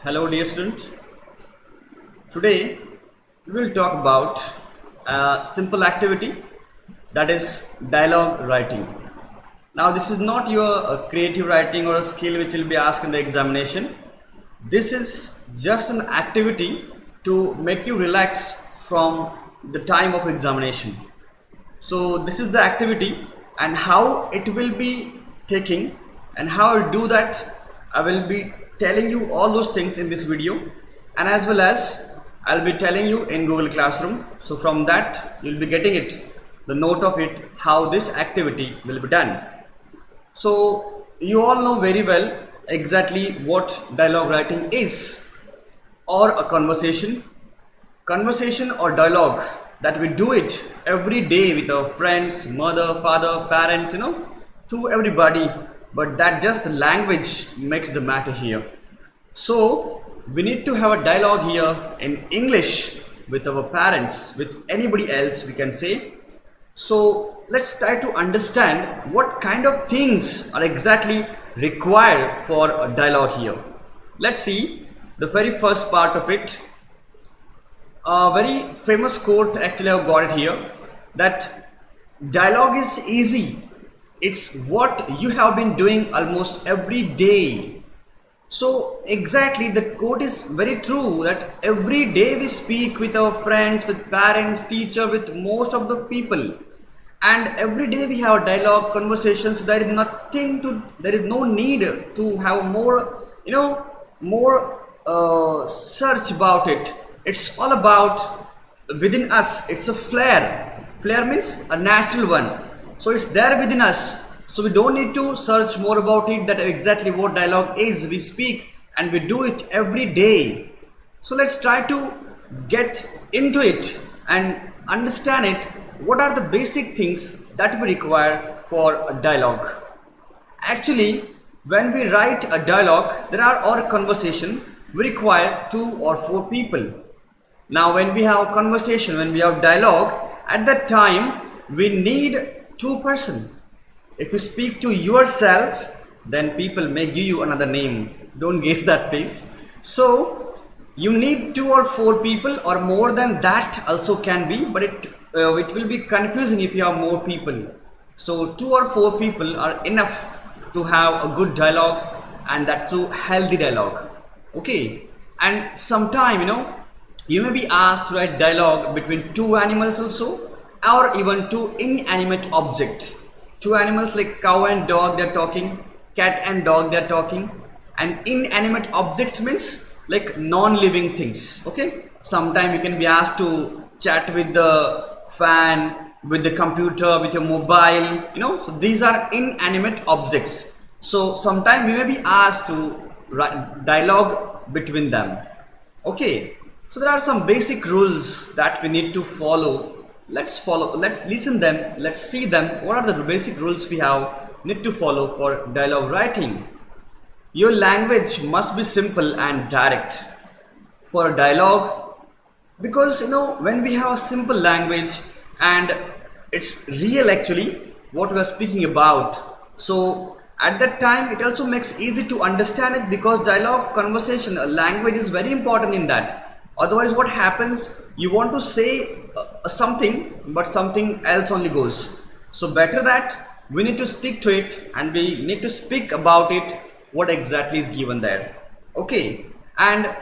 Hello, dear student. Today we will talk about a simple activity that is dialogue writing. Now, this is not your creative writing or a skill which will be asked in the examination. This is just an activity to make you relax from the time of examination. So this is the activity and how it will be taking and how I do that. I will be telling you all those things in this video, and as well as I'll be telling you in Google Classroom. So from that you'll be getting it, the note of it, how this activity will be done. So you all know very well exactly what dialogue writing is, or a conversation or dialogue that we do it every day with our friends, mother, father, parents, to everybody, but that just the language makes the matter here. So we need to have a dialogue here in English with our parents, with anybody else, we can say. So let's try to understand what kind of things are exactly required for a dialogue here. Let's see the very first part of it. A very famous quote, actually I've got it here, that dialogue is easy. It's what you have been doing almost every day. So exactly, the quote is very true, that every day we speak with our friends, with parents, teacher, with most of the people, and every day we have dialogue conversations. There is no need to have more, more search about it. It's all about within us. It's a flair means a natural one, so it's there within us, so we don't need to search more about it, that exactly what dialogue is. We speak and we do it every day. So let's try to get into it and understand it. What are the basic things that we require for a dialogue? Actually, when we write a dialogue, or a conversation, we require 2 or 4 people. Now when we have conversation, when we have dialogue, at that time we need 2 person. If you speak to yourself, then people may give you another name. Don't guess that, please. So you need 2 or 4 people, or more than that also can be, but it will be confusing if you have more people. So 2 or 4 people are enough to have a good dialogue, and that's a healthy dialogue. Okay, and sometime you may be asked to write dialogue between 2 animals also, or even 2 inanimate objects. 2 animals like cow and dog, they're talking, cat and dog, they're talking, and inanimate objects means like non-living things. Okay, sometime you can be asked to chat with the fan, with the computer, with your mobile, so these are inanimate objects. So sometime we may be asked to write dialogue between them. Okay, so there are some basic rules that we need to follow. Let's listen them, let's see them. What are the basic rules we need to follow for dialogue writing? Your language must be simple and direct for a dialogue, because when we have a simple language and it's real actually what we are speaking about, so at that time it also makes easy to understand it, because dialogue conversation language is very important in that. Otherwise what happens, you want to say something but something else only goes. So better that we need to stick to it and we need to speak about it, what exactly is given there. Okay, and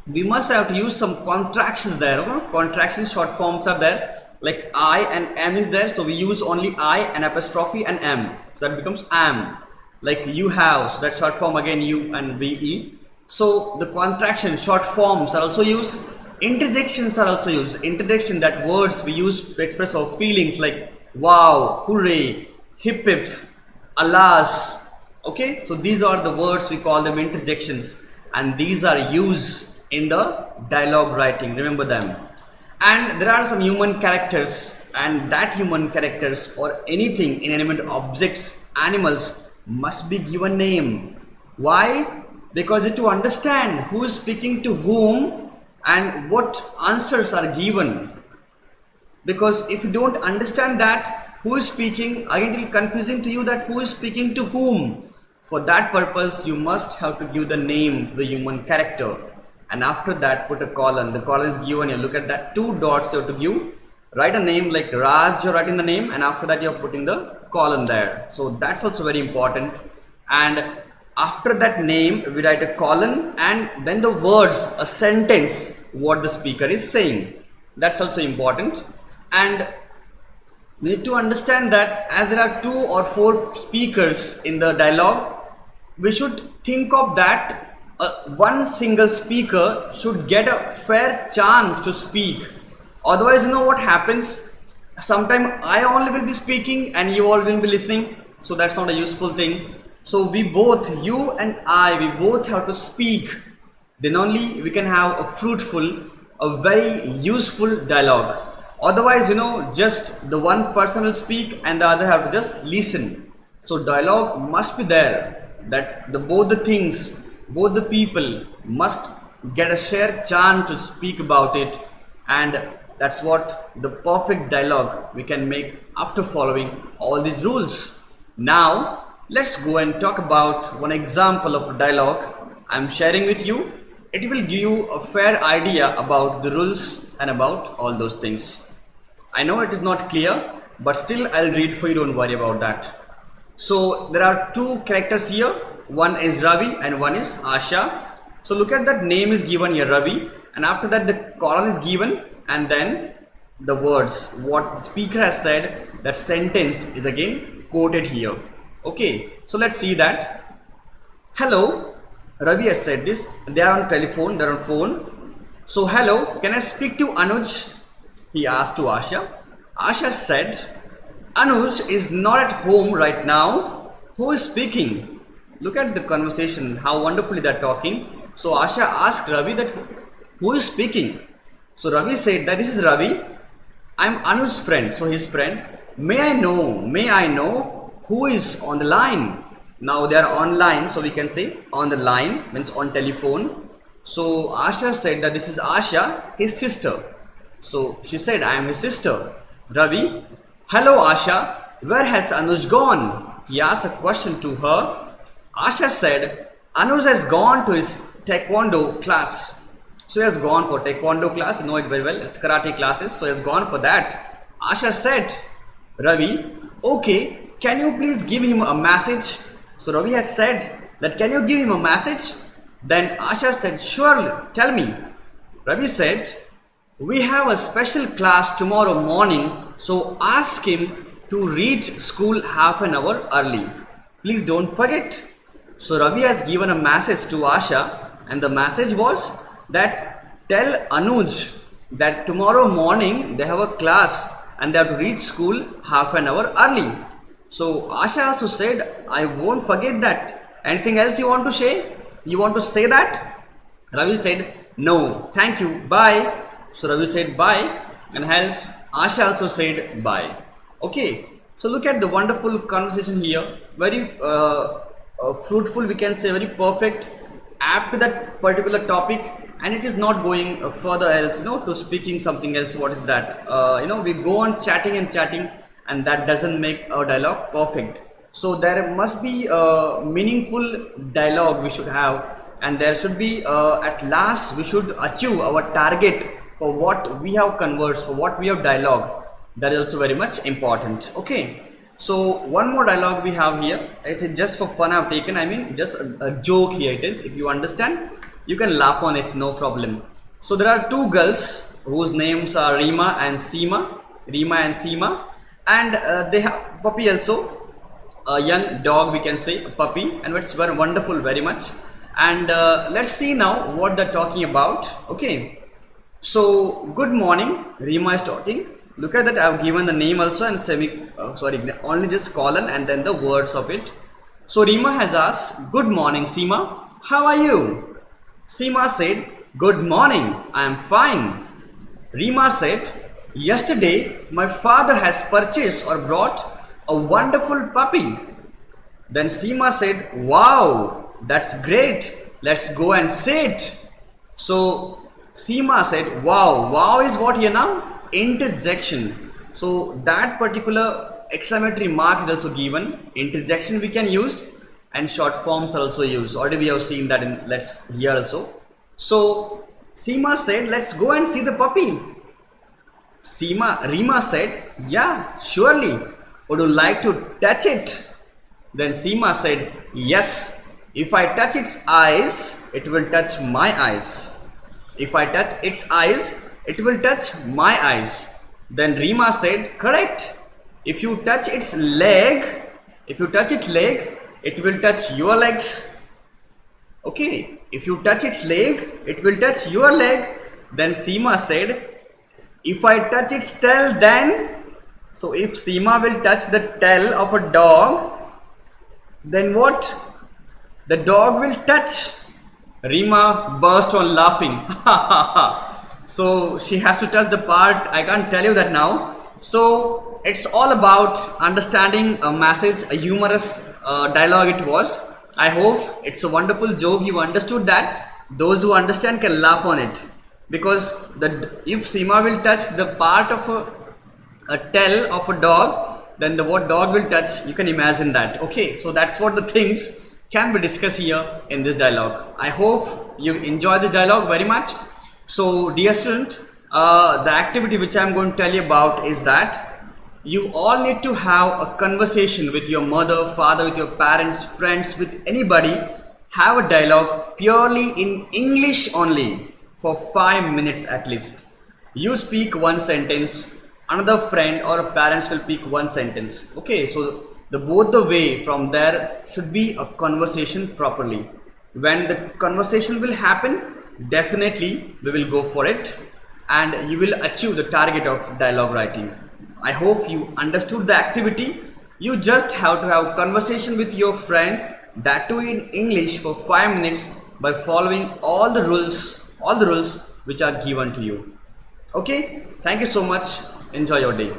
we must have to use some contractions there. Contractions, short forms are there, like I and M is there, so we use only I and apostrophe and M, that becomes am. Like you have, so that's short form again, U and VE. So the contraction, short forms are also used. Interjections are also used. Interjection, that words we use to express our feelings, like wow, hooray, hip hip, alas. Okay, so these are the words, we call them interjections, and these are used in the dialogue writing, remember them. And there are some human characters, and that human characters or anything, inanimate objects, animals, must be given name. Why? Because you need to understand who is speaking to whom and what answers are given. Because if you don't understand that who is speaking, again it will confusing to you that who is speaking to whom. For that purpose, you must have to give the name, the human character, and after that put a colon. The colon is given here. Look at that, two dots you have to give. Write a name like Raj, you're writing the name, and after that you're putting the colon there. So that's also very important. And after that name, we write a colon and then the words, a sentence, what the speaker is saying. That's also important. And we need to understand that as there are 2 or 4 speakers in the dialogue, we should think of that one single speaker should get a fair chance to speak. Otherwise, you know what happens? Sometimes I only will be speaking and you all will be listening. So that's not a useful thing. So we both, you and I, we both have to speak. Then only we can have a fruitful, a very useful dialogue. Otherwise, you know, just the one person will speak and the other have to just listen. So dialogue must be there, that both the things, both the people must get a shared chance to speak about it, and that's what the perfect dialogue we can make after following all these rules. Now let's go and talk about one example of a dialogue I'm sharing with you. It will give you a fair idea about the rules and about all those things. I know it is not clear, but still I'll read for you, don't worry about that. So there are 2 characters here, one is Ravi and one is Asha. So look at that, name is given here, Ravi, and after that the colon is given, and then the words, what the speaker has said, that sentence is again quoted here. Okay, so let's see that. Hello, Ravi has said this, they are on telephone, they're on phone. So hello, can I speak to Anuj? He asked to Asha. Asha said, Anuj is not at home right now. Who is speaking? Look at the conversation, how wonderfully they're talking. So Asha asked Ravi that who is speaking? So Ravi said that this is Ravi. I'm Anuj's friend, so his friend. May I know who is on the line? Now they are online, so we can say on the line, means on telephone. So Asha said that this is Asha, his sister. So she said, I am his sister. Ravi, hello Asha, where has Anuj gone? He asked a question to her. Asha said, Anuj has gone to his taekwondo class. So he has gone for taekwondo class, you know it very well, it's karate classes, so he has gone for that. Asha said, Ravi, okay, can you please give him a message? So Ravi has said that can you give him a message? Then Asha said, surely, tell me. Ravi said, we have a special class tomorrow morning, so ask him to reach school half an hour early. Please don't forget. So Ravi has given a message to Asha, and the message was that tell Anuj that tomorrow morning they have a class and they have to reach school half an hour early. So Asha also said, I won't forget that. Anything else you want to say? You want to say that? Ravi said, no, thank you, bye. So Ravi said bye, and hence Asha also said bye. Okay, so look at the wonderful conversation here. Very fruitful, we can say, very perfect, apt to that particular topic, and it is not going further else, you know, to speaking something else. What is that? You know, we go on chatting and chatting, and that doesn't make our dialogue perfect. So there must be a meaningful dialogue we should have, and there should be at last we should achieve our target for what we have conversed, for what we have dialogue. That is also very much important. Okay, so one more dialogue we have here. It is just for fun I've taken, I mean just a joke here it is. If you understand, you can laugh on it, no problem. So there are 2 girls whose names are Rima and Seema, and they have puppy also, a young dog we can say, a puppy, and it's very wonderful very much. And let's see now what they're talking about. Okay, so good morning, Rima is talking. Look at that, I have given the name also and only just colon and then the words of it. So Rima has asked, good morning Seema, how are you? Seema said, good morning, I am fine. Rima said, yesterday my father has purchased or brought a wonderful puppy. Then Seema said, wow, that's great, let's go and see it. So Seema said, wow, wow is what here now? Interjection. So that particular exclamatory mark is also given. Interjection we can use and short forms are also used. Already we have seen that in let's here also. So Seema said, let's go and see the puppy. Rima said, yeah, surely. Would you like to touch it? Then Seema said, yes. If I touch its eyes, it will touch my eyes. If I touch its eyes, it will touch my eyes. Then Rima said, correct. If you touch its leg, it will touch your legs. Okay. If you touch its leg, it will touch your leg. Then Seema said, if I touch its tail, then. So if Seema will touch the tail of a dog, then what? The dog will touch. Rima burst on laughing. So she has to touch the part. I can't tell you that now. So it's all about understanding a message, a humorous dialogue it was. I hope it's a wonderful joke. You understood that. Those who understand can laugh on it. Because if Seema will touch the part of a tail of a dog, then what dog will touch, you can imagine that. Okay, so that's what the things can be discussed here in this dialogue. I hope you enjoy this dialogue very much. So dear student, the activity which I'm going to tell you about is that you all need to have a conversation with your mother, father, with your parents, friends, with anybody. Have a dialogue purely in English only for 5 minutes at least. You speak one sentence, another friend or parents will speak one sentence. Okay, so both the way from there should be a conversation properly. When the conversation will happen, definitely we will go for it and you will achieve the target of dialogue writing. I hope you understood the activity. You just have to have conversation with your friend, that too in English for 5 minutes by following all the rules which are given to you. Okay, thank you so much. Enjoy your day.